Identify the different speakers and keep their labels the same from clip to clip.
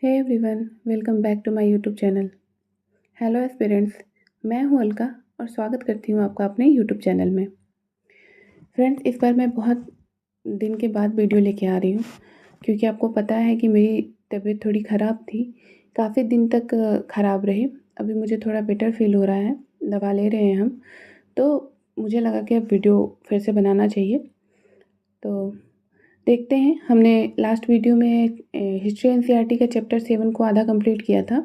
Speaker 1: Hey everyone, welcome back to my YouTube channel. Hello aspirants, मैं हूं अलका और स्वागत करती हूं आपका अपने यूट्यूब चैनल में। फ्रेंड्स, इस बार मैं बहुत दिन के बाद वीडियो लेके आ रही हूं क्योंकि आपको पता है कि मेरी तबीयत थोड़ी ख़राब थी, काफ़ी दिन तक ख़राब रही। अभी मुझे थोड़ा बेटर फील हो रहा है, दवा ले रहे हैं हम, तो मुझे लगा कि अब वीडियो फिर से बनाना चाहिए। तो देखते हैं, हमने लास्ट वीडियो में हिस्ट्री एनसीईआरटी के चैप्टर 7 को आधा कंप्लीट किया था,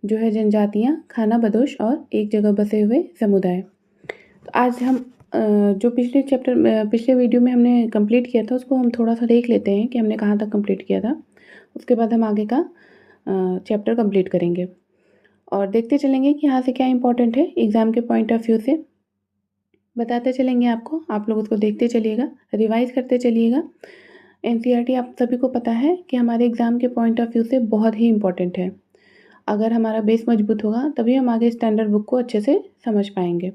Speaker 1: जो है जनजातियाँ, खाना बदोश और एक जगह बसे हुए समुदाय। तो आज हम जो पिछले वीडियो में हमने कंप्लीट किया था उसको हम थोड़ा सा देख लेते हैं कि हमने कहाँ तक कंप्लीट किया था। उसके बाद हम आगे का चैप्टर कंप्लीट करेंगे और देखते चलेंगे कि यहाँ से क्या इंपॉर्टेंट है एग्ज़ाम के पॉइंट ऑफ व्यू से। बताते चलेंगे आपको, आप लोग उसको देखते चलिएगा, रिवाइज़ करते चलिएगा। एनसीईआरटी आप सभी को पता है कि हमारे एग्ज़ाम के पॉइंट ऑफ व्यू से बहुत ही इम्पोर्टेंट है। अगर हमारा बेस मजबूत होगा तभी हम आगे स्टैंडर्ड बुक को अच्छे से समझ पाएंगे।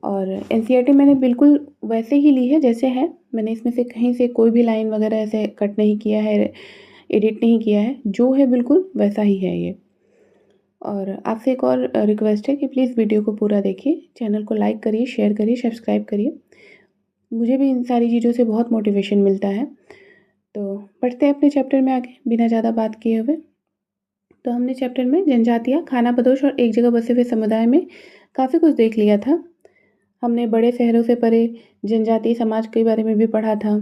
Speaker 1: और एनसीईआरटी मैंने बिल्कुल वैसे ही ली है जैसे है, मैंने इसमें से कहीं से कोई भी लाइन वगैरह ऐसे कट नहीं किया है, एडिट नहीं किया है, जो है बिल्कुल वैसा ही है ये। और आपसे एक और रिक्वेस्ट है कि प्लीज़ वीडियो को पूरा देखिए, चैनल को लाइक करिए, शेयर करिए, सब्सक्राइब करिए। मुझे भी इन सारी चीज़ों से बहुत मोटिवेशन मिलता है। तो पढ़ते हैं अपने चैप्टर में आगे बिना ज़्यादा बात किए हुए। तो हमने चैप्टर में जनजातियाँ, खाना बदोश और एक जगह बसे हुए समुदाय में काफ़ी कुछ देख लिया था। हमने बड़े शहरों से परे जनजातीय समाज के बारे में भी पढ़ा था।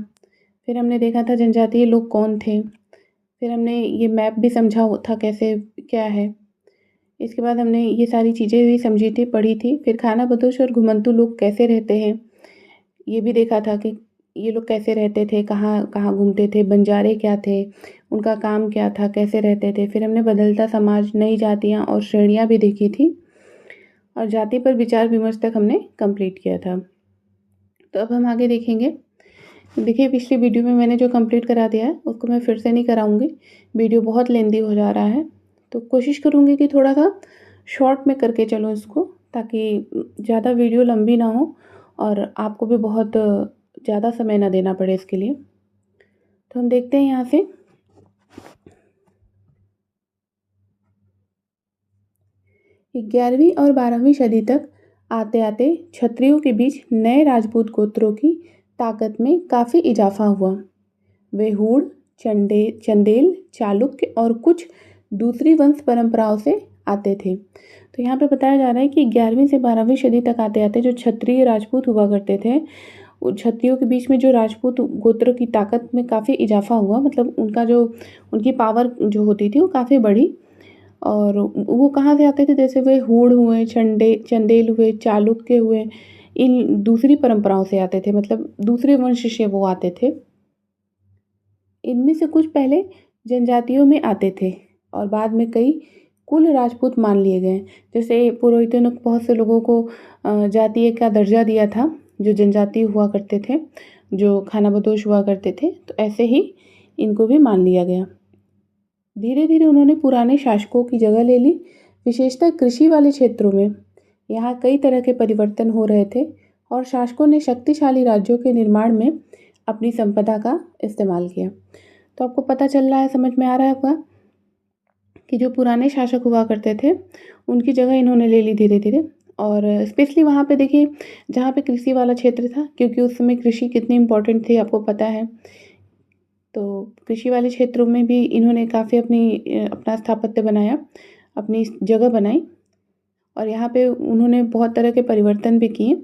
Speaker 1: फिर हमने देखा था जनजातीय लोग कौन थे। फिर हमने ये मैप भी समझा था कैसे क्या है। इसके बाद हमने ये सारी चीज़ें भी समझी थी, पढ़ी थी। फिर खाना बदोश और घुमंतू लोग कैसे रहते हैं, ये भी देखा था कि ये लोग कैसे रहते थे, कहाँ कहाँ घूमते थे, बंजारे क्या थे, उनका काम क्या था, कैसे रहते थे। फिर हमने बदलता समाज, नई जातियाँ और श्रेणियाँ भी देखी थी और जाति पर विचार विमर्श तक हमने कंप्लीट किया था। तो अब हम आगे देखेंगे। देखिए, पिछली वीडियो में मैंने जो कंप्लीट करा दिया है उसको मैं फिर से नहीं कराऊंगी, वीडियो बहुत लेंदी हो जा रहा है। तो कोशिश करूँगी कि थोड़ा सा शॉर्ट में करके चलूँ इसको, ताकि ज़्यादा वीडियो लंबी ना हो और आपको भी बहुत ज़्यादा समय ना देना पड़े इसके लिए। तो हम देखते हैं यहाँ से 11वीं और 12वीं सदी तक आते आते क्षत्रियों के बीच नए राजपूत गोत्रों की ताकत में काफ़ी इजाफा हुआ। वे हूण, चंदेल, चालुक्य और कुछ दूसरी वंश परंपराओं से आते थे। तो यहाँ पे बताया जा रहा है कि 11वीं से 12वीं सदी तक आते आते जो क्षत्रिय राजपूत हुआ करते थे, क्षत्रियों के बीच में जो राजपूत गोत्र की ताकत में काफ़ी इजाफा हुआ, मतलब उनकी पावर जो होती थी वो काफ़ी बढ़ी। और वो कहाँ से आते थे, जैसे वे हूण हुए, चंदेल हुए, चालुक्य हुए, इन दूसरी परंपराओं से आते थे, मतलब दूसरे वंश से वो आते थे। इनमें से कुछ पहले जनजातियों में आते थे और बाद में कई कुल राजपूत मान लिए गए। जैसे पुरोहितों ने बहुत से लोगों को जातीय का दर्जा दिया था, जो जनजाति हुआ करते थे, जो खाना बदोश हुआ करते थे, तो ऐसे ही इनको भी मान लिया गया। धीरे धीरे उन्होंने पुराने शासकों की जगह ले ली, विशेषतः कृषि वाले क्षेत्रों में। यहाँ कई तरह के परिवर्तन हो रहे थे और शासकों ने शक्तिशाली राज्यों के निर्माण में अपनी संपदा का इस्तेमाल किया। तो आपको पता चल रहा है, समझ में आ रहा है आपका, कि जो पुराने शासक हुआ करते थे उनकी जगह इन्होंने ले ली धीरे धीरे। और स्पेशली वहाँ पे देखिए जहाँ पे कृषि वाला क्षेत्र था, क्योंकि उस समय कृषि कितनी इम्पोर्टेंट थी आपको पता है। तो कृषि वाले क्षेत्रों में भी इन्होंने काफ़ी अपना स्थापत्य बनाया, अपनी जगह बनाई और यहाँ पे उन्होंने बहुत तरह के परिवर्तन भी किए।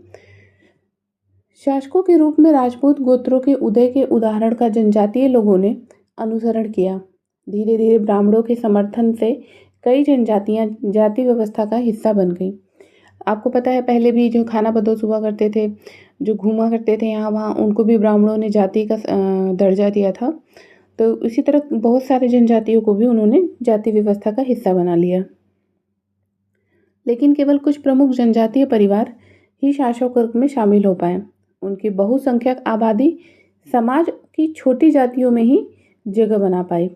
Speaker 1: शासकों के रूप में राजपूत गोत्रों के उदय के उदाहरण का जनजातीय लोगों ने अनुसरण किया। धीरे धीरे ब्राह्मणों के समर्थन से कई जनजातियाँ जाति व्यवस्था का हिस्सा बन गई। आपको पता है पहले भी जो खाना बदोश हुआ करते थे, जो घूमा करते थे यहाँ वहाँ, उनको भी ब्राह्मणों ने जाति का दर्जा दिया था। तो इसी तरह बहुत सारे जनजातियों को भी उन्होंने जाति व्यवस्था का हिस्सा बना लिया। लेकिन केवल कुछ प्रमुख जनजातीय परिवार ही शासक वर्ग में शामिल हो पाए। उनकी बहुसंख्यक आबादी समाज की छोटी जातियों में ही जगह बना पाई।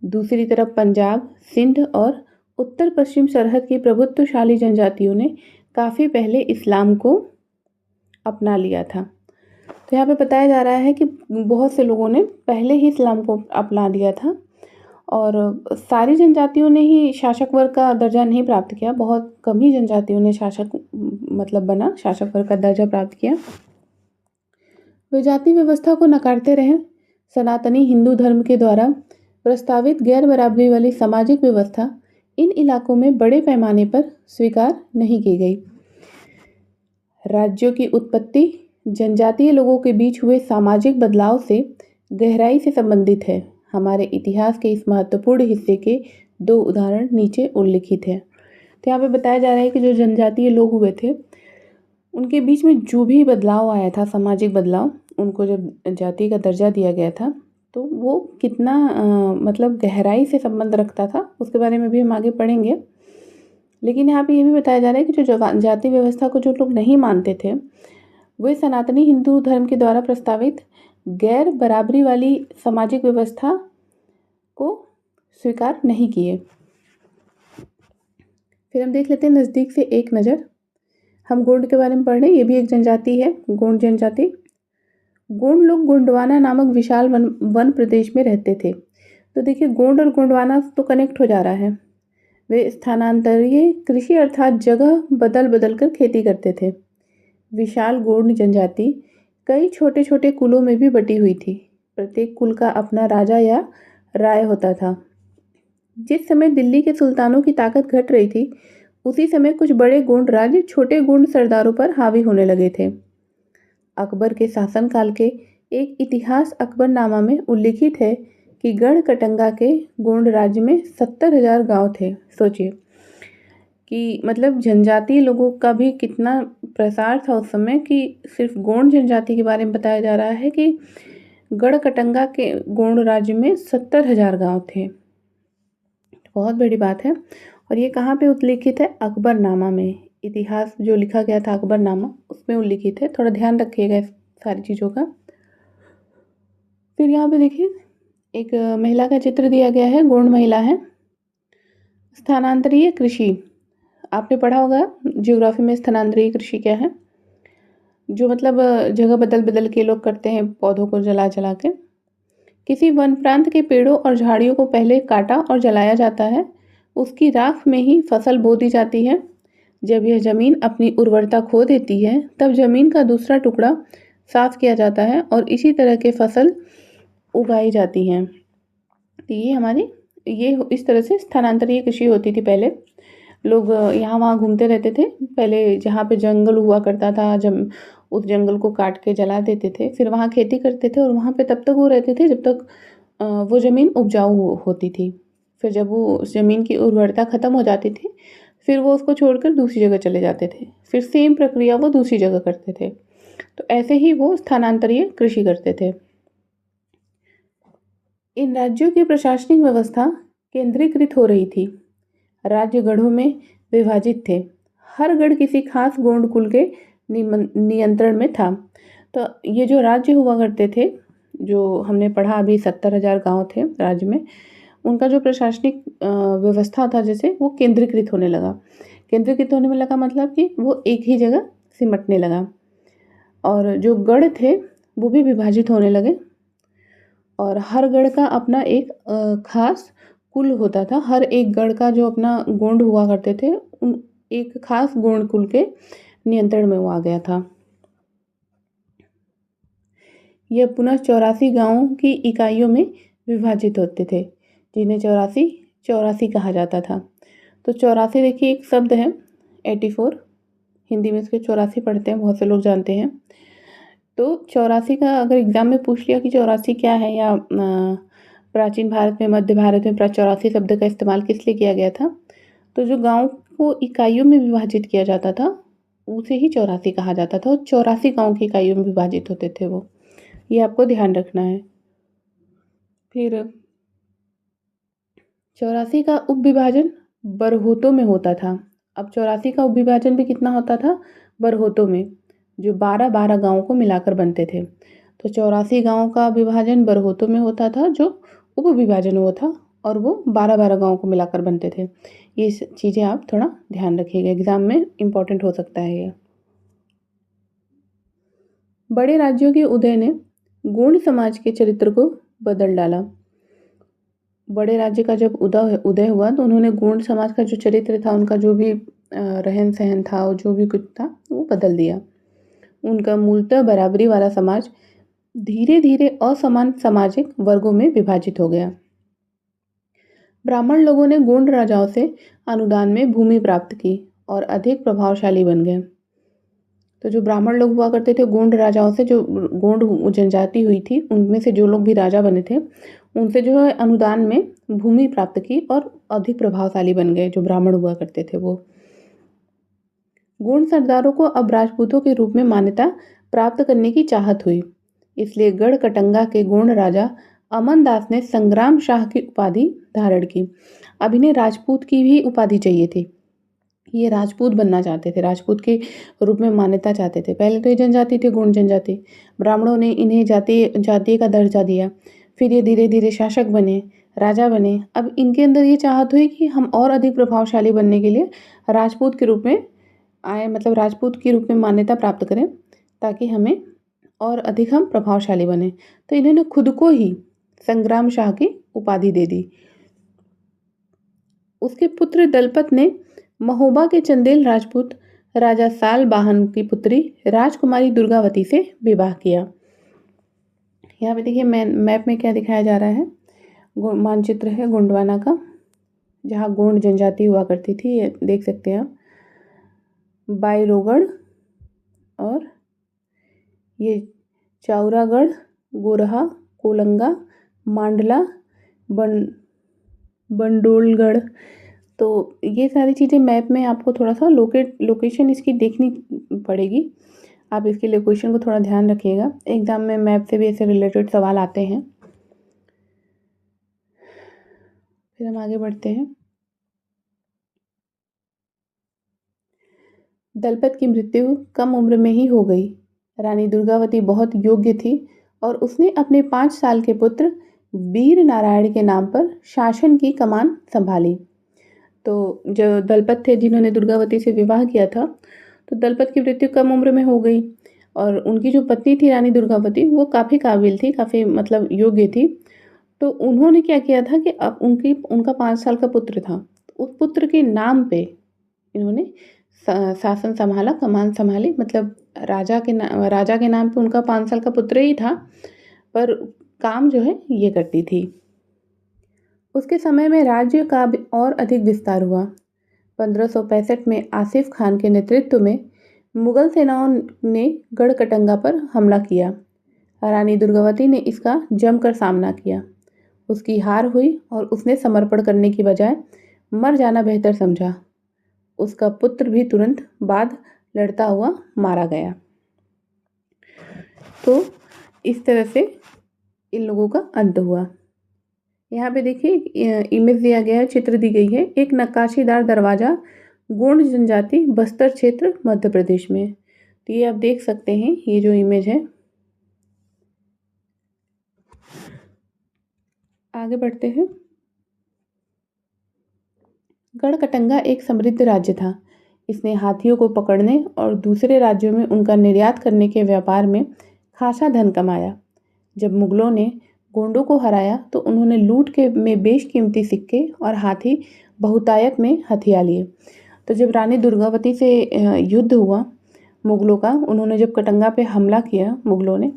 Speaker 1: दूसरी तरफ पंजाब, सिंध और उत्तर पश्चिम सरहद की प्रभुत्वशाली जनजातियों ने काफ़ी पहले इस्लाम को अपना लिया था। तो यहाँ पे बताया जा रहा है कि बहुत से लोगों ने पहले ही इस्लाम को अपना लिया था और सारी जनजातियों ने ही शासक वर्ग का दर्जा नहीं प्राप्त किया, बहुत कम ही जनजातियों ने शासक वर्ग का दर्जा प्राप्त किया। वे जाति व्यवस्था को नकारते रहे। सनातनी हिंदू धर्म के द्वारा प्रस्तावित गैर बराबरी वाली सामाजिक व्यवस्था इन इलाकों में बड़े पैमाने पर स्वीकार नहीं की गई। राज्यों की उत्पत्ति जनजातीय लोगों के बीच हुए सामाजिक बदलाव से गहराई से संबंधित है। हमारे इतिहास के इस महत्वपूर्ण हिस्से के 2 उदाहरण नीचे उल्लिखित हैं। तो यहाँ पे बताया जा रहा है कि जो जनजातीय लोग हुए थे, उनके बीच में जो भी बदलाव आया था, सामाजिक बदलाव, उनको जब जाति का दर्जा दिया गया था, तो वो कितना मतलब गहराई से संबंध रखता था, उसके बारे में भी हम आगे पढ़ेंगे। लेकिन यहाँ पे ये भी बताया जा रहा है कि जो जाति व्यवस्था को जो लोग नहीं मानते थे, वे सनातनी हिंदू धर्म के द्वारा प्रस्तावित गैर बराबरी वाली सामाजिक व्यवस्था को स्वीकार नहीं किए। फिर हम देख लेते हैं नज़दीक से एक नज़र। हम गोंड के बारे में पढ़ रहे हैं। ये भी एक जनजाति है, गोंड जनजाति। गोंड लोग गोंडवाना नामक विशाल वन प्रदेश में रहते थे। तो देखिए, गोंड और गोंडवाना तो कनेक्ट हो जा रहा है। वे स्थानांतरीय कृषि अर्थात जगह बदल बदल कर खेती करते थे। विशाल गोंड जनजाति कई छोटे छोटे कुलों में भी बटी हुई थी। प्रत्येक कुल का अपना राजा या राय होता था। जिस समय दिल्ली के सुल्तानों की ताकत घट रही थी, उसी समय कुछ बड़े गोंड राज्य छोटे गोंड सरदारों पर हावी होने लगे थे। अकबर के शासनकाल के एक इतिहास अकबरनामा में उल्लिखित है कि गढ़कटंगा के गोंड राज्य में 70,000 गांव थे। सोचिए कि मतलब जनजातीय लोगों का भी कितना प्रसार था उस समय, कि सिर्फ गोंड जनजाति के बारे में बताया जा रहा है कि गढ़कटंगा के गोंड राज्य में 70,000 गांव थे। बहुत बड़ी बात है। और ये कहाँ पे उल्लिखित है? अकबरनामा में। इतिहास जो लिखा गया था अकबरनामा, उसमें उल्लिखित है। थोड़ा ध्यान रखिएगा इस सारी चीज़ों का। फिर यहाँ पे देखिए, एक महिला का चित्र दिया गया है, गोंड महिला है। स्थानांतरीय कृषि, आपने पढ़ा होगा ज्योग्राफी में, स्थानांतरीय कृषि क्या है? जो मतलब जगह बदल बदल के लोग करते हैं, पौधों को जला जला के। किसी वन प्रांत के पेड़ों और झाड़ियों को पहले काटा और जलाया जाता है, उसकी राख में ही फसल बो दी जाती है। जब यह ज़मीन अपनी उर्वरता खो देती है, तब ज़मीन का दूसरा टुकड़ा साफ किया जाता है और इसी तरह के फसल उगाई जाती हैं। तो ये इस तरह से स्थानांतरीय कृषि होती थी पहले। लोग यहाँ वहाँ घूमते रहते थे। पहले जहाँ पे जंगल हुआ करता था, जब उस जंगल को काट के जला देते थे, फिर वहाँ खेती करते थे और वहाँ पे तब तक वो रहते थे जब तक वो ज़मीन उपजाऊ होती थी। फिर जब वो उस ज़मीन की उर्वरता ख़त्म हो जाती थी, फिर वो उसको छोड़कर दूसरी जगह चले जाते थे। फिर सेम प्रक्रिया वो दूसरी जगह करते थे। तो ऐसे ही वो स्थानांतरीय कृषि करते थे। इन राज्यों की प्रशासनिक व्यवस्था केंद्रीकृत हो रही थी। राज्य गढ़ों में विभाजित थे। हर गढ़ किसी खास गोंड कुल के नियंत्रण में था। तो ये जो राज्य हुआ करते थे, जो हमने पढ़ा अभी 70,000 गांव थे राज्य में, उनका जो प्रशासनिक व्यवस्था था जैसे, वो केंद्रीकृत होने लगा। केंद्रीकृत होने में लगा मतलब कि वो एक ही जगह सिमटने लगा। और जो गढ़ थे वो भी विभाजित होने लगे और हर गढ़ का अपना एक खास कुल होता था। हर एक गढ़ का जो अपना गोंड हुआ करते थे, उन एक खास गोंड कुल के नियंत्रण में वो आ गया था। यह पुनः 84 गांवों की इकाइयों में विभाजित होते थे, जिन्हें चौरासी कहा जाता था। तो 84 देखिए एक शब्द है, 84 हिंदी में इसके 84 पढ़ते हैं, बहुत से लोग जानते हैं। तो 84 का अगर एग्जाम में पूछ लिया कि 84 क्या है, या प्राचीन भारत में, मध्य भारत में 84 शब्द का इस्तेमाल किस लिए किया गया था, तो जो गांव को इकाइयों में विभाजित किया जाता था उसे ही 84 कहा जाता था। और 84 गांव की इकाइयों में विभाजित होते थे वो, ये आपको ध्यान रखना है। फिर 84 का उपविभाजन बरहोतों में होता था। अब 84 का उपविभाजन भी कितना होता था? बरहोतों में, जो 12-12 गाँव को मिलाकर बनते थे। तो 84 गाँव का विभाजन बरहोतों में होता था, जो उप विभाजन हुआ था, और वो 12-12 गाँव को मिलाकर बनते थे। ये चीज़ें आप थोड़ा ध्यान रखिएगा, एग्जाम में इम्पोर्टेंट हो सकता है ये। बड़े राज्यों के उदय ने गोंड समाज के चरित्र को बदल डाला। बड़े राज्य का जब उदय उदय हुआ तो उन्होंने गोंड समाज का जो चरित्र था, उनका जो भी रहन-सहन था और जो भी कुछ था, वो बदल दिया। उनका मूलतः बराबरी वाला समाज धीरे-धीरे असमान सामाजिक वर्गों में विभाजित हो गया। ब्राह्मण लोगों ने गोंड राजाओं से अनुदान में भूमि प्राप्त की और अधिक प्रभावशाली बन गए। तो जो ब्राह्मण लोग हुआ करते थे, गोंड राजाओं से, जो गोंड जनजाति हुई थी, उनमें से जो लोग भी राजा बने थे, उनसे जो है अनुदान में भूमि प्राप्त की और अधिक प्रभावशाली बन गए, जो ब्राह्मण हुआ करते थे वो। गोंड सरदारों को अब राजपूतों के रूप में मान्यता प्राप्त करने की चाहत हुई, इसलिए गढ़कटंगा के गोंड राजा अमन दास ने संग्राम शाह की उपाधि धारण की। अब इन्हें राजपूत की भी उपाधि चाहिए थी। ये राजपूत बनना चाहते थे, राजपूत के रूप में मान्यता चाहते थे। पहले तो ये जनजाति थे, गोंड जनजाति। ब्राह्मणों ने इन्हें जाति का दर्जा दिया। फिर ये धीरे धीरे शासक बने, राजा बने। अब इनके अंदर ये चाहत हुई कि हम और अधिक प्रभावशाली बनने के लिए राजपूत के रूप में आए, मतलब राजपूत के रूप में मान्यता प्राप्त करें, ताकि हमें और अधिक हम प्रभावशाली बने। तो इन्होंने खुद को ही संग्राम शाह की उपाधि दे दी। उसके पुत्र दलपत ने महोबा के चंदेल राजपूत राजा साल बाहन की पुत्री राजकुमारी दुर्गावती से विवाह किया। यहाँ पे देखिए मैप में क्या दिखाया जा रहा है, मानचित्र है गोंडवाना का, जहाँ गोंड जनजाति हुआ करती थी। ये देख सकते हैं आप, बाईरोगढ़ और ये चाउरागढ़, गोरहा, कोलंगा, मांडला, बंडोलगढ़। तो ये सारी चीज़ें मैप में आपको थोड़ा सा लोकेशन इसकी देखनी पड़ेगी। आप इसके लोकेशन को थोड़ा ध्यान रखिएगा, एग्जाम में मैप से भी ऐसे रिलेटेड सवाल आते हैं। फिर हम आगे बढ़ते हैं। दलपत की मृत्यु कम उम्र में ही हो गई। रानी दुर्गावती बहुत योग्य थी और उसने अपने 5 साल के पुत्र वीर नारायण के नाम पर शासन की कमान संभाली। तो जो दलपत थे, जिन्होंने दुर्गावती से विवाह किया था, तो दलपत की मृत्यु कम उम्र में हो गई और उनकी जो पत्नी थी रानी दुर्गावती, वो काफ़ी काबिल थी, काफ़ी मतलब योग्य थी। तो उन्होंने क्या किया था कि अब उनका 5 साल का पुत्र था, उस पुत्र के नाम पे इन्होंने शासन संभाला, कमान संभाली। मतलब राजा के नाम पे उनका 5 साल का पुत्र ही था, पर काम जो है ये करती थी। उसके समय में राज्य का भी और अधिक विस्तार हुआ। 1565 में आसिफ खान के नेतृत्व में मुगल सेनाओं ने गढ़कटंगा पर हमला किया। रानी दुर्गावती ने इसका जमकर सामना किया। उसकी हार हुई और उसने समर्पण करने की बजाय मर जाना बेहतर समझा। उसका पुत्र भी तुरंत बाद लड़ता हुआ मारा गया। तो इस तरह से इन लोगों का अंत हुआ। यहाँ पे देखिए इमेज दिया गया है, चित्र दी गई है, एक नक्काशीदार दरवाजा, गोंड जनजाति, बस्तर क्षेत्र, मध्य प्रदेश में। तो ये आप देख सकते हैं, ये जो इमेज है। आगे बढ़ते हैं। गढ़कटंगा एक समृद्ध राज्य था। इसने हाथियों को पकड़ने और दूसरे राज्यों में उनका निर्यात करने के व्यापार में खासा धन कमाया। जब मुगलों ने गोंडों को हराया तो उन्होंने लूट के में बेशकीमती सिक्के और हाथी बहुतायत में हथिया लिए। तो जब रानी दुर्गावती से युद्ध हुआ मुगलों का, उन्होंने जब कटंगा पे हमला किया मुगलों ने,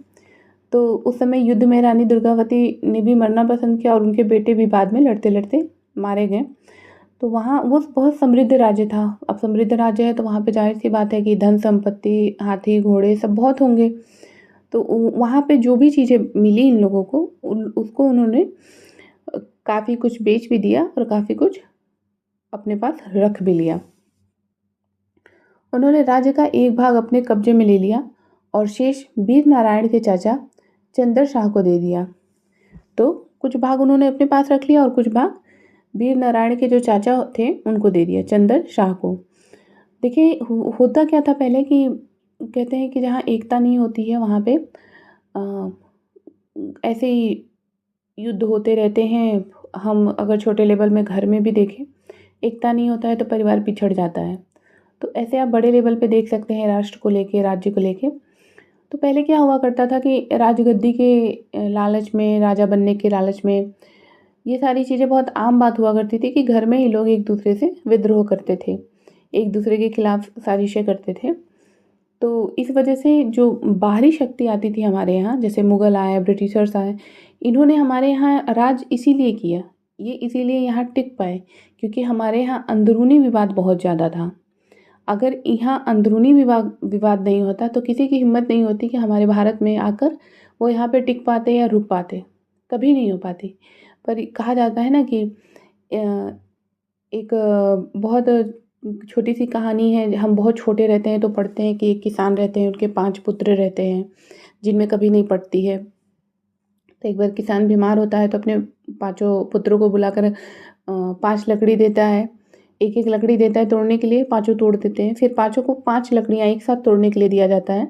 Speaker 1: तो उस समय युद्ध में रानी दुर्गावती ने भी मरना पसंद किया और उनके बेटे भी बाद में लड़ते लड़ते मारे गए। तो वहाँ वो बहुत समृद्ध राज्य था। अब समृद्ध राज्य है तो वहाँ पे जाहिर सी बात है कि धन संपत्ति, हाथी घोड़े सब बहुत होंगे। तो वहाँ पे जो भी चीज़ें मिली इन लोगों को, उसको उन्होंने काफ़ी कुछ बेच भी दिया और काफ़ी कुछ अपने पास रख भी लिया। उन्होंने राज्य का एक भाग अपने कब्जे में ले लिया और शेष वीर नारायण के चाचा चंदर शाह को दे दिया। तो कुछ भाग उन्होंने अपने पास रख लिया और कुछ भाग वीर नारायण के जो चाचा थे उनको दे दिया, चंदर शाह को। देखिए होता क्या था पहले कि कहते हैं कि जहाँ एकता नहीं होती है वहाँ पे ऐसे ही युद्ध होते रहते हैं। हम अगर छोटे लेवल में घर में भी देखें, एकता नहीं होता है तो परिवार पिछड़ जाता है। तो ऐसे आप बड़े लेवल पे देख सकते हैं, राष्ट्र को लेके, राज्य को लेके। तो पहले क्या हुआ करता था कि राजगद्दी के लालच में, राजा बनने के लालच में ये सारी चीज़ें बहुत आम बात हुआ करती थी कि घर में ही लोग एक दूसरे से विद्रोह करते थे, एक दूसरे के खिलाफ साजिशें करते थे। तो इस वजह से जो बाहरी शक्ति आती थी हमारे यहाँ, जैसे मुग़ल आए, ब्रिटिशर्स आए, इन्होंने हमारे यहाँ राज इसीलिए किया, ये इसीलिए यहाँ टिक पाए क्योंकि हमारे यहाँ अंदरूनी विवाद बहुत ज़्यादा था। अगर यहाँ अंदरूनी विवाद नहीं होता तो किसी की हिम्मत नहीं होती कि हमारे भारत में आकर वो यहाँ पे टिक पाते या रुक पाते, कभी नहीं हो पाती। पर कहा जाता है ना कि एक बहुत छोटी-सी कहानी है, हम बहुत छोटे रहते हैं तो पढ़ते हैं कि एक किसान रहते हैं, उनके 5 पुत्र रहते हैं, जिनमें कभी नहीं पड़ती है। तो एक बार किसान बीमार होता है तो अपने पाँचों पुत्रों को बुलाकर 5 लकड़ी देता है। एक-एक लकड़ी देता है तोड़ने के लिए, पाँचों तोड़ देते हैं। फिर पाँचों को 5 लकड़ियाँ एक साथ तोड़ने के लिए दिया जाता है।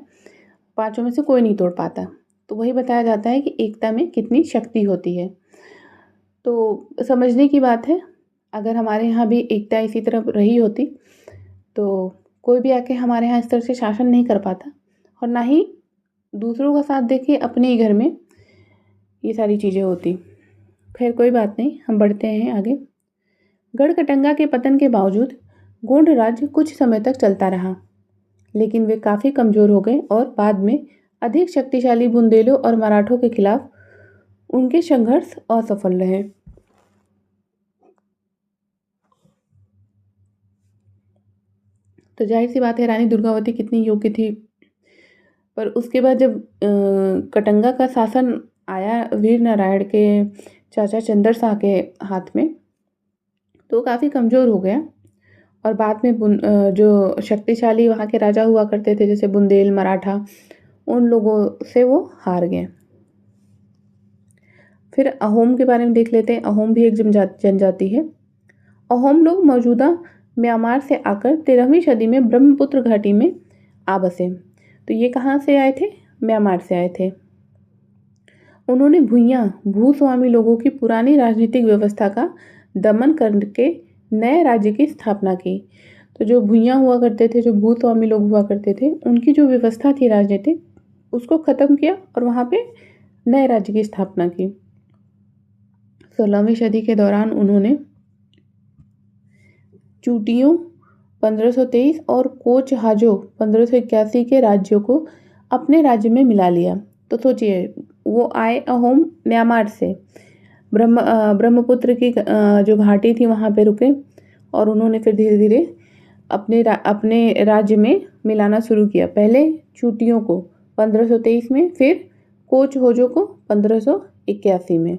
Speaker 1: पाँचों में से कोई नहीं तोड़ पाता। तो वही बताया जाता है कि एकता में कितनी शक्ति होती है। तो समझने की बात है, अगर हमारे यहाँ भी एकता इसी तरह रही होती, तो कोई भी आके हमारे यहाँ इस तरह से शासन नहीं कर पाता और ना ही दूसरों का साथ देके अपने ही घर में ये सारी चीज़ें होती। खैर कोई बात नहीं, हम बढ़ते हैं आगे। गढ़कटंगा के पतन के बावजूद गोंड राज्य कुछ समय तक चलता रहा, लेकिन वे काफ़ी कमज़ोर हो गए और बाद में अधिक शक्तिशाली बुंदेलों और मराठों के खिलाफ उनके संघर्ष असफल रहे। तो ज़ाहिर-सी बात है रानी दुर्गावती कितनी योग्य थी। पर उसके बाद जब कटंगा का शासन आया वीर नारायण के चाचा चंदर शाह के हाथ में, तो काफ़ी कमज़ोर हो गया और बाद में जो शक्तिशाली वहाँ के राजा हुआ करते थे जैसे बुंदेल, मराठा, उन लोगों से वो हार गए। फिर अहोम के बारे में देख लेते हैं। अहोम भी एक जनजाति है। अहोम लोग मौजूदा म्यांमार से आकर 13वीं सदी में ब्रह्मपुत्र घाटी में आ बसे। तो ये कहाँ से आए थे? म्यांमार से आए थे। उन्होंने भूस्वामी लोगों की पुरानी राजनीतिक व्यवस्था का दमन करके नए राज्य की स्थापना की। तो जो भुइयाँ हुआ करते थे, जो भूस्वामी लोग हुआ करते थे, उनकी जो व्यवस्था थी राजनीतिक, उसको ख़त्म किया और वहाँ पे नए राज्य की स्थापना की। 16वीं सदी के दौरान उन्होंने चूटियों 1523 और कोच हाजो 1581 के राज्यों को अपने राज्य में मिला लिया। तो सोचिए, वो आए अहोम म्यांमार से, ब्रह्मपुत्र की जो घाटी थी वहाँ पे रुके और उन्होंने फिर धीरे-धीरे अपने राज्य में मिलाना शुरू किया। पहले चूटियों को 1523 में, फिर कोच होजो को 1581 में।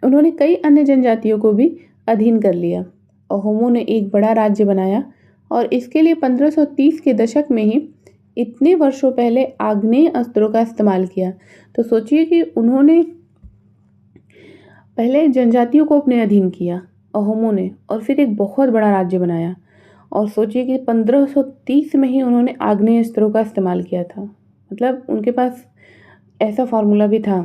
Speaker 1: उन्होंने कई अन्य जनजातियों को भी अधीन कर लिया। अहोमों ने एक बड़ा राज्य बनाया और इसके लिए 1530 के दशक में ही इतने वर्षों पहले आग्नेय अस्त्रों का इस्तेमाल किया। तो सोचिए कि उन्होंने पहले जनजातियों को अपने अधीन किया अहोमों ने और फिर एक बहुत बड़ा राज्य बनाया और सोचिए कि 1530 में ही उन्होंने आग्नेय अस्त्रों का इस्तेमाल किया था। मतलब उनके पास ऐसा फार्मूला भी था।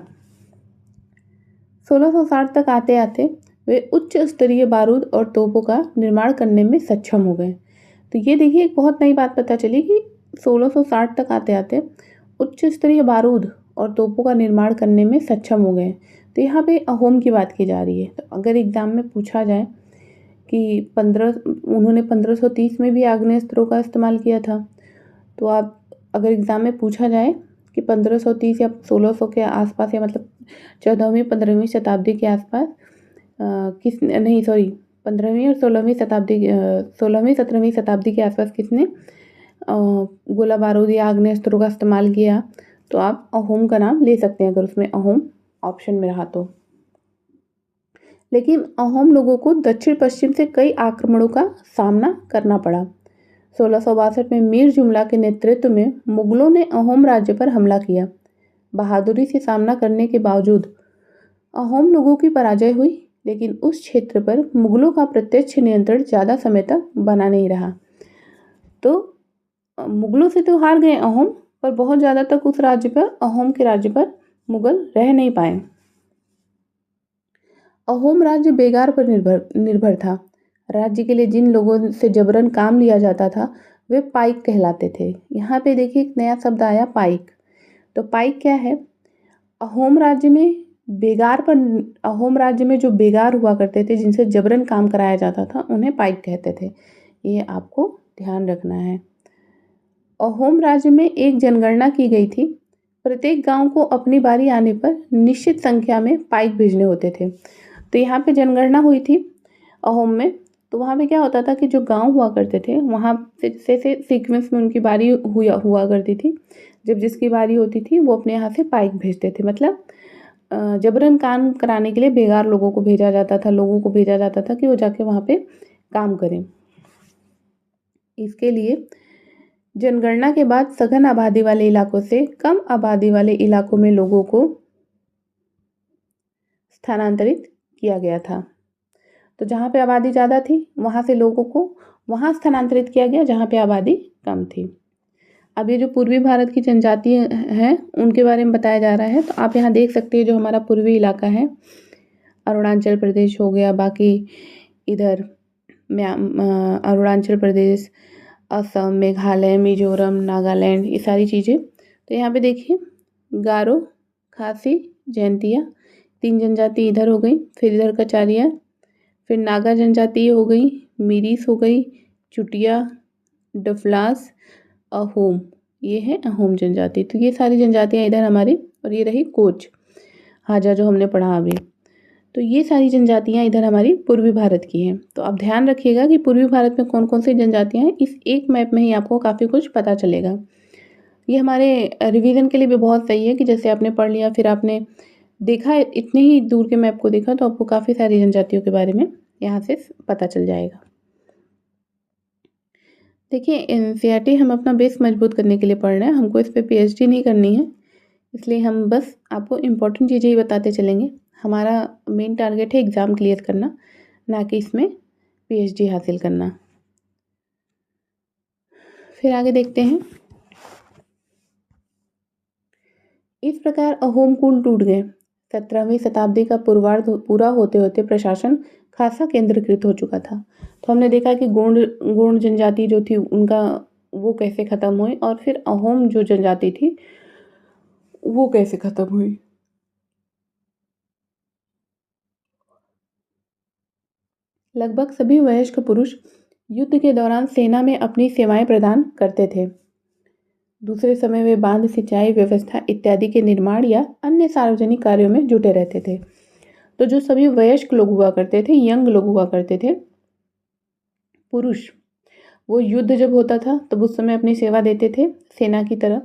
Speaker 1: 1660 तक आते-आते वे उच्च स्तरीय बारूद और तोपों का निर्माण करने में सक्षम हो गए। तो ये देखिए एक बहुत नई बात पता चली कि 1660 तक आते-आते उच्च स्तरीय बारूद और तोपों का निर्माण करने में सक्षम हो गए। तो यहाँ पे अहोम की बात की जा रही है। तो अगर एग्ज़ाम में पूछा जाए कि उन्होंने 1530 में भी आग्नेयास्त्रों का इस्तेमाल किया था, तो आप अगर एग्ज़ाम में पूछा जाए कि 1530 या 1600 के आसपास या मतलब 14वीं 15वीं शताब्दी के आसपास 15वीं और 16वीं शताब्दी 16वीं 17वीं शताब्दी के आसपास किसने गोला बारूद या आग्नेयास्त्रों का इस्तेमाल किया, तो आप अहोम का नाम ले सकते हैं अगर उसमें अहोम ऑप्शन में रहा तो। लेकिन अहोम लोगों को दक्षिण पश्चिम से कई आक्रमणों का सामना करना पड़ा। 1662 में मीर जुमला के नेतृत्व में मुगलों ने अहोम राज्य पर हमला किया। बहादुरी से सामना करने के बावजूद अहोम लोगों की पराजय हुई, लेकिन उस क्षेत्र पर मुगलों का प्रत्यक्ष नियंत्रण ज़्यादा समय तक बना नहीं रहा। तो मुगलों से तो हार गए अहोम, पर बहुत ज़्यादा तक उस राज्य पर, अहोम के राज्य पर मुगल रह नहीं पाए। अहोम राज्य बेगार पर निर्भर था। राज्य के लिए जिन लोगों से जबरन काम लिया जाता था वे पाइक कहलाते थे। यहाँ पे देखिए एक नया शब्द आया, पाइक। तो पाइक क्या है? अहोम राज्य में बेगार पर अहोम राज्य में जो बेगार हुआ करते थे, जिनसे जबरन काम कराया जाता था, उन्हें पाइक कहते थे। ये आपको ध्यान रखना है। अहोम राज्य में एक जनगणना की गई थी। प्रत्येक गांव को अपनी बारी आने पर निश्चित संख्या में पाइक भेजने होते थे। तो यहाँ पे जनगणना हुई थी अहोम में। तो वहाँ पे क्या होता था कि जो गांव हुआ करते थे, वहाँ से सीक्वेंस में उनकी बारी हुआ करती थी। जब जिसकी बारी होती थी वो अपने यहाँ से पाइक भेजते थे। मतलब जबरन काम कराने के लिए बेगार लोगों को भेजा जाता था कि वो जाके वहाँ पे काम करें। इसके लिए जनगणना के बाद सघन आबादी वाले इलाकों से कम आबादी वाले इलाकों में लोगों को स्थानांतरित किया गया था। तो जहाँ पे आबादी ज़्यादा थी, वहाँ से लोगों को वहाँ स्थानांतरित किया गया जहाँ पे आबादी कम थी। अब ये जो पूर्वी भारत की जनजाति हैं, उनके बारे में बताया जा रहा है। तो आप यहाँ देख सकते हैं जो हमारा पूर्वी इलाका है, अरुणाचल प्रदेश हो गया, बाकी इधर अरुणाचल प्रदेश, असम, मेघालय, मिजोरम, नागालैंड, ये सारी चीज़ें। तो यहाँ पे देखिए गारो, खासी, जैंतिया, 3 जनजाति इधर हो गई। फिर इधर कचारिया, फिर नागा जनजाति हो गई, मिरीस हो गई, चुटिया, डफलास, अहोम, ये है अहोम जनजाति। तो ये सारी जनजातियाँ इधर हमारी, और ये रही कोच, हाजा जो हमने पढ़ा अभी। तो ये सारी जनजातियाँ इधर हमारी पूर्वी भारत की हैं। तो आप ध्यान रखिएगा कि पूर्वी भारत में कौन कौन सी जनजातियाँ हैं। इस एक मैप में ही आपको काफ़ी कुछ पता चलेगा। ये हमारे रिवीजन के लिए भी बहुत सही है कि जैसे आपने पढ़ लिया, फिर आपने देखा, इतने ही दूर के मैप को देखा, तो आपको काफ़ी सारी जनजातियों के बारे में यहाँ से पता चल जाएगा। देखिए, एनसीईआरटी हम अपना बेस मजबूत करने के लिए पढ़ रहे हैं। हमको इस पे पीएचडी नहीं करनी है, इसलिए हम बस आपको इम्पोर्टेंट चीज़ें ही बताते चलेंगे। हमारा मेन टारगेट है एग्ज़ाम क्लियर करना, ना कि इसमें पीएचडी हासिल करना। फिर आगे देखते हैं। इस प्रकार अहोम कुल टूट गए। 17वीं शताब्दी का पूर्वार्ध पूरा होते होते प्रशासन खासा केंद्रीकृत हो चुका था। तो हमने देखा कि गोंड जनजाति जो थी उनका वो कैसे ख़त्म हुई, और फिर अहोम जो जनजाति थी वो कैसे ख़त्म हुई। लगभग सभी वयस्क पुरुष युद्ध के दौरान सेना में अपनी सेवाएं प्रदान करते थे। दूसरे समय वे बांध, सिंचाई व्यवस्था इत्यादि के निर्माण या अन्य सार्वजनिक कार्यों में जुटे रहते थे। तो जो सभी वयस्क लोग हुआ करते थे, यंग लोग हुआ करते थे, पुरुष, वो युद्ध जब होता था तब उस समय अपनी सेवा देते थे सेना की तरह।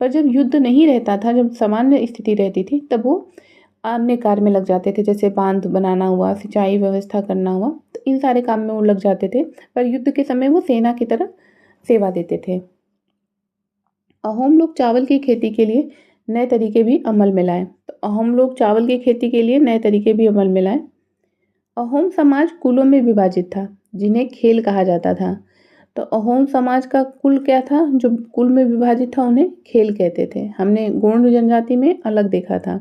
Speaker 1: पर जब युद्ध नहीं रहता था, जब सामान्य स्थिति रहती थी, तब वो अन्य कार्य में लग जाते थे, जैसे बांध बनाना हुआ, सिंचाई व्यवस्था करना हुआ। तो इन सारे काम में वो लग जाते थे, पर युद्ध के समय वो सेना की तरह सेवा देते थे। अहोम लोग चावल की खेती के लिए नए तरीके भी अमल में लाए। तो अहोम लोग चावल की खेती के लिए नए तरीके भी अमल में लाए। अहोम समाज कुलों में विभाजित था, जिन्हें खेल कहा जाता था। तो अहोम समाज का कुल क्या था, जो कुल में विभाजित था उन्हें खेल कहते थे। हमने गोंड जनजाति में अलग देखा था।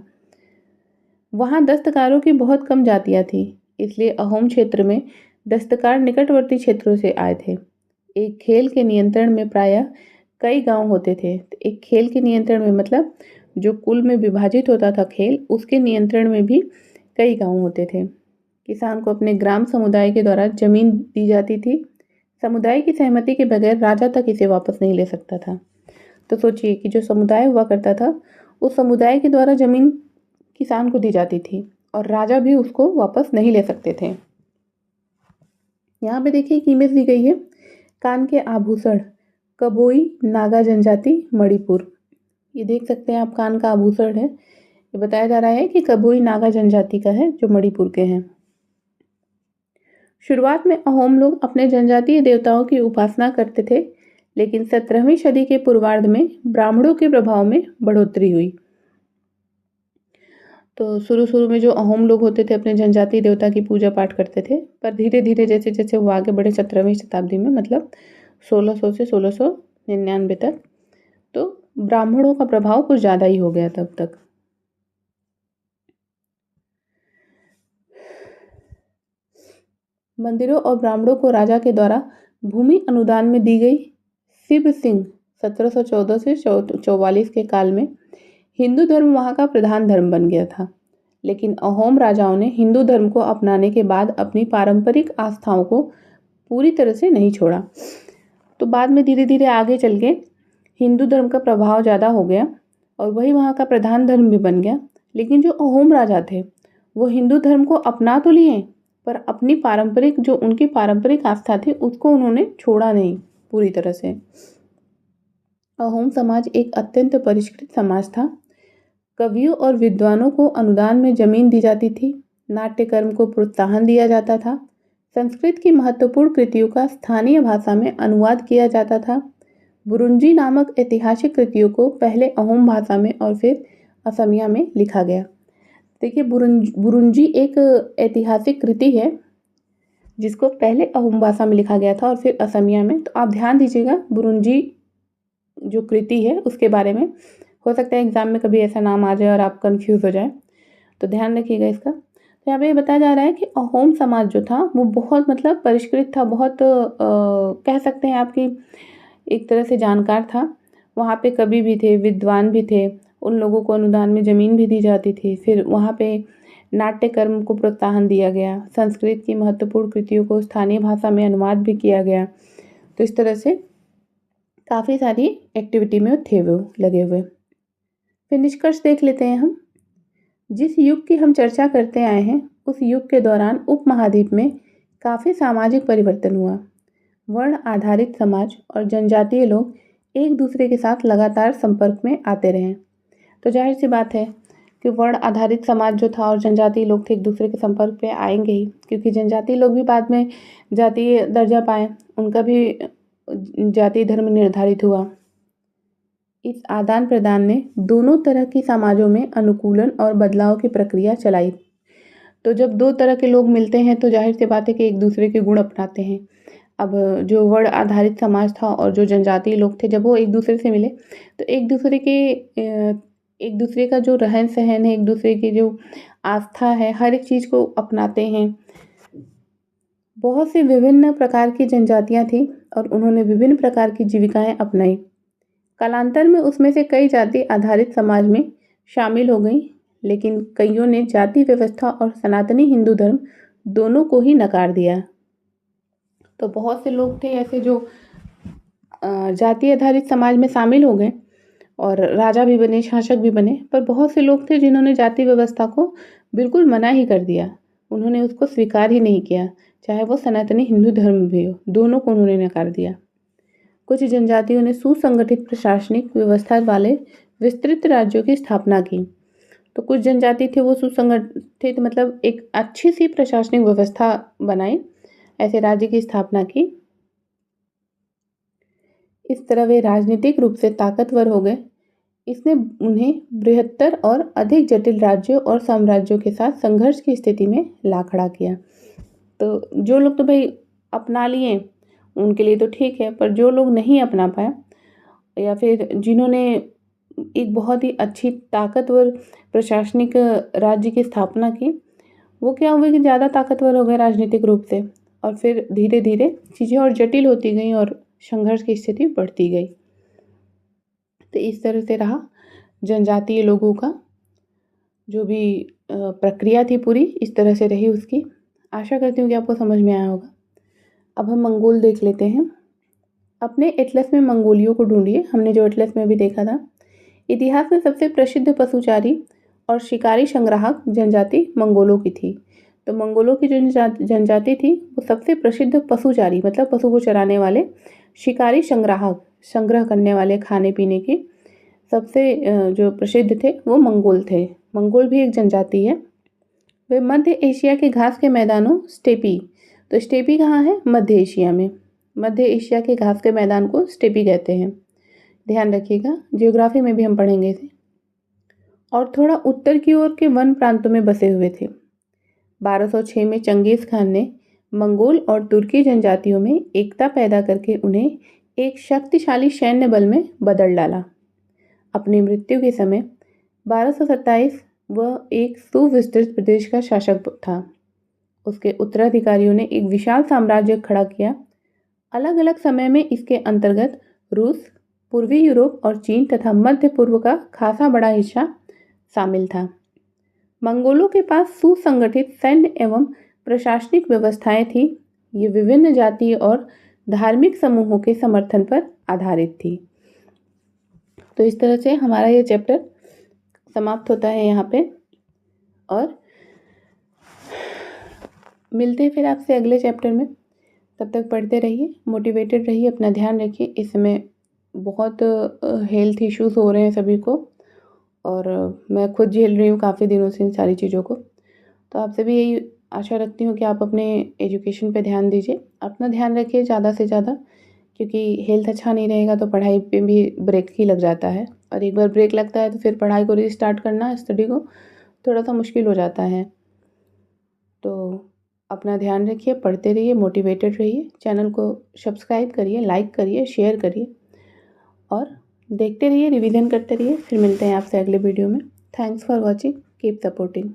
Speaker 1: वहाँ दस्तकारों की बहुत कम जातियाँ थी, इसलिए अहोम क्षेत्र में दस्तकार निकटवर्ती क्षेत्रों से आए थे। एक खेल के नियंत्रण में प्रायः कई गांव होते थे। तो एक खेल के नियंत्रण में मतलब जो कुल में विभाजित होता था खेल, उसके नियंत्रण में भी कई गांव होते थे। किसान को अपने ग्राम समुदाय के द्वारा जमीन दी जाती थी। समुदाय की सहमति के बगैर राजा तक इसे वापस नहीं ले सकता था। तो सोचिए कि जो समुदाय हुआ करता था, उस समुदाय के द्वारा जमीन किसान को दी जाती थी, और राजा भी उसको वापस नहीं ले सकते थे। यहाँ पे देखिए एक इमेज दी गई है, कान के आभूषण, कबोई नागा जनजाति, मणिपुर। ये देख सकते हैं आप, कान का आभूषण है। ये बताया जा रहा है कि कबोई नागा जनजाति का है, जो मणिपुर के हैं। शुरुआत में अहोम लोग अपने जनजातीय देवताओं की उपासना करते थे, लेकिन 17वीं सदी के पूर्वार्ध में ब्राह्मणों के प्रभाव में बढ़ोतरी हुई। तो शुरू में जो अहोम लोग होते थे अपने जनजातीय देवता की पूजा पाठ करते थे, पर धीरे धीरे जैसे जैसे वो आगे बढ़े 17वीं शताब्दी में, मतलब 1600 से 1699 तक, तो ब्राह्मणों का प्रभाव कुछ ज़्यादा ही हो गया तब तक। मंदिरों और ब्राह्मणों को राजा के द्वारा भूमि अनुदान में दी गई। शिव सिंह 1714 से 44 के काल में हिंदू धर्म वहाँ का प्रधान धर्म बन गया था। लेकिन अहोम राजाओं ने हिंदू धर्म को अपनाने के बाद अपनी पारंपरिक आस्थाओं को पूरी तरह से नहीं छोड़ा। तो बाद में धीरे धीरे आगे चल के हिंदू धर्म का प्रभाव ज़्यादा हो गया और वही वहाँ का प्रधान धर्म भी बन गया। लेकिन जो अहोम राजा थे वो हिंदू धर्म को अपना तो लिए, पर अपनी पारंपरिक जो उनकी पारंपरिक आस्था थी उसको उन्होंने छोड़ा नहीं पूरी तरह से। अहोम समाज एक अत्यंत परिष्कृत समाज था। कवियों और विद्वानों को अनुदान में जमीन दी जाती थी। नाट्यकर्म को प्रोत्साहन दिया जाता था। संस्कृत की महत्वपूर्ण कृतियों का स्थानीय भाषा में अनुवाद किया जाता था। बुरुंजी नामक ऐतिहासिक कृतियों को पहले अहोम भाषा में और फिर असमिया में लिखा गया। देखिए, बुरुंजी एक ऐतिहासिक कृति है जिसको पहले अहोम भाषा में लिखा गया था और फिर असमिया में। तो आप ध्यान दीजिएगा, बुरुंजी जो कृति है उसके बारे में। हो सकता है एग्जाम में कभी ऐसा नाम आ जाए और आप कंफ्यूज हो जाए, तो ध्यान रखिएगा इसका। तो यहाँ पे बताया जा रहा है कि अहोम समाज जो था वो बहुत मतलब परिष्कृत था, बहुत कह सकते हैं आपकी एक तरह से जानकार था। वहाँ पे कवि भी थे, विद्वान भी थे, उन लोगों को अनुदान में ज़मीन भी दी जाती थी। फिर वहाँ पे नाट्यकर्म को प्रोत्साहन दिया गया। संस्कृत की महत्वपूर्ण कृतियों को स्थानीय भाषा में अनुवाद भी किया गया। तो इस तरह से काफ़ी सारी एक्टिविटी में थे वो लगे हुए। फिर निष्कर्ष देख लेते हैं हम। जिस युग की हम चर्चा करते आए हैं उस युग के दौरान उपमहाद्वीप में काफ़ी सामाजिक परिवर्तन हुआ। वर्ण आधारित समाज और जनजातीय लोग एक दूसरे के साथ लगातार संपर्क में आते रहे। तो जाहिर सी बात है कि वर्ण आधारित समाज जो था और जनजातीय लोग थे एक दूसरे के संपर्क में आएंगे ही, क्योंकि जनजातीय लोग भी बाद में जातीय दर्जा पाए, उनका भी जातीय धर्म निर्धारित हुआ। इस आदान प्रदान ने दोनों तरह की समाजों में अनुकूलन और बदलाव की प्रक्रिया चलाई। तो जब दो तरह के लोग मिलते हैं तो जाहिर सी बात है कि एक दूसरे के गुण अपनाते हैं। अब जो वर्ण आधारित समाज था और जो जनजातीय लोग थे, जब वो एक दूसरे से मिले तो एक दूसरे का जो रहन सहन है, एक दूसरे की जो आस्था है, हर एक चीज़ को अपनाते हैं। बहुत सी विभिन्न प्रकार की जनजातियाँ थी और उन्होंने विभिन्न प्रकार की जीविकाएं अपनाई। कालांतर में उसमें से कई जाति आधारित समाज में शामिल हो गई, लेकिन कईयों ने जाति व्यवस्था और सनातनी हिंदू धर्म दोनों को ही नकार दिया। तो बहुत से लोग थे ऐसे जो जाति आधारित समाज में शामिल हो गए और राजा भी बने, शासक भी बने, पर बहुत से लोग थे जिन्होंने जाति व्यवस्था को बिल्कुल मना ही कर दिया। उन्होंने उसको स्वीकार ही नहीं किया, चाहे वो सनातनी हिंदू धर्म भी हो, दोनों को उन्होंने नकार दिया। कुछ जनजातियों ने सुसंगठित प्रशासनिक व्यवस्था वाले विस्तृत राज्यों की स्थापना की। तो कुछ जनजाति थे वो सुसंगठित मतलब एक अच्छी सी प्रशासनिक व्यवस्था बनाई, ऐसे राज्य की स्थापना की। इस तरह वे राजनीतिक रूप से ताकतवर हो गए। इसने उन्हें बृहत्तर और अधिक जटिल राज्यों और साम्राज्यों के साथ संघर्ष की स्थिति में ला खड़ा किया। तो जो लोग तो भाई अपना लिए उनके लिए तो ठीक है, पर जो लोग नहीं अपना पाए या फिर जिन्होंने एक बहुत ही अच्छी ताकतवर प्रशासनिक राज्य की स्थापना की, वो क्या हुए कि ज़्यादा ताकतवर हो गए राजनीतिक रूप से और फिर धीरे धीरे चीज़ें और जटिल होती गई और संघर्ष की स्थिति बढ़ती गई। तो इस तरह से रहा जनजातीय लोगों का जो भी प्रक्रिया थी पूरी इस तरह से रही उसकी। आशा करती हूँ कि आपको समझ में आया होगा। अब हम मंगोल देख लेते हैं। अपने एटलस में मंगोलियों को ढूंढिए। हमने जो एटलस में भी देखा था, इतिहास में सबसे प्रसिद्ध पशुचारी और शिकारी संग्राहक जनजाति मंगोलों की थी। तो मंगोलों की जो जनजाति थी वो सबसे प्रसिद्ध पशुचारी मतलब पशु को चराने वाले, शिकारी संग्राहक संग्रह करने वाले खाने पीने के सबसे जो प्रसिद्ध थे वो मंगोल थे। मंगोल भी एक जनजाति है। वे मध्य एशिया के घास के मैदानों स्टेपी, तो स्टेपी कहाँ है? मध्य एशिया में। मध्य एशिया के घास के मैदान को स्टेपी कहते हैं, ध्यान रखिएगा, जियोग्राफी में भी हम पढ़ेंगे इसे। और थोड़ा उत्तर की ओर के वन प्रांतों में बसे हुए थे। 1206 में चंगेज खान ने मंगोल और तुर्की जनजातियों में एकता पैदा करके उन्हें एक शक्तिशाली सैन्य बल में बदल डाला। अपनी मृत्यु के समय 1227 वह एक सुविस्तृत प्रदेश का शासक था। उसके उत्तराधिकारियों ने एक विशाल साम्राज्य खड़ा किया। अलग अलग समय में इसके अंतर्गत रूस, पूर्वी यूरोप और चीन तथा मध्य पूर्व का खासा बड़ा हिस्सा शामिल था। मंगोलों के पास सुसंगठित सैन्य एवं प्रशासनिक व्यवस्थाएं थी। ये विभिन्न जातीय और धार्मिक समूहों के समर्थन पर आधारित थी। तो इस तरह से हमारा ये चैप्टर समाप्त होता है यहाँ पे, और मिलते हैं फिर आपसे अगले चैप्टर में। तब तक पढ़ते रहिए, मोटिवेटेड रहिए, अपना ध्यान रखिए। इस समय बहुत हेल्थ इश्यूज हो रहे हैं सभी को, और मैं खुद झेल रही हूँ काफ़ी दिनों से इन सारी चीज़ों को। तो आपसे भी यही आशा रखती हूँ कि आप अपने एजुकेशन पे ध्यान दीजिए, अपना ध्यान रखिए ज़्यादा से ज़्यादा, क्योंकि हेल्थ अच्छा नहीं रहेगा तो पढ़ाई पे भी ब्रेक ही लग जाता है, और एक बार ब्रेक लगता है तो फिर पढ़ाई को रीस्टार्ट करना, स्टडी को, थोड़ा सा मुश्किल हो जाता है। तो अपना ध्यान रखिए, पढ़ते रहिए, मोटिवेटेड रहिए। चैनल को सब्सक्राइब करिए, लाइक करिए, शेयर करिए, और देखते रहिए, रिवीजन करते रहिए। फिर मिलते हैं आपसे अगले वीडियो में। Thanks for watching, keep supporting.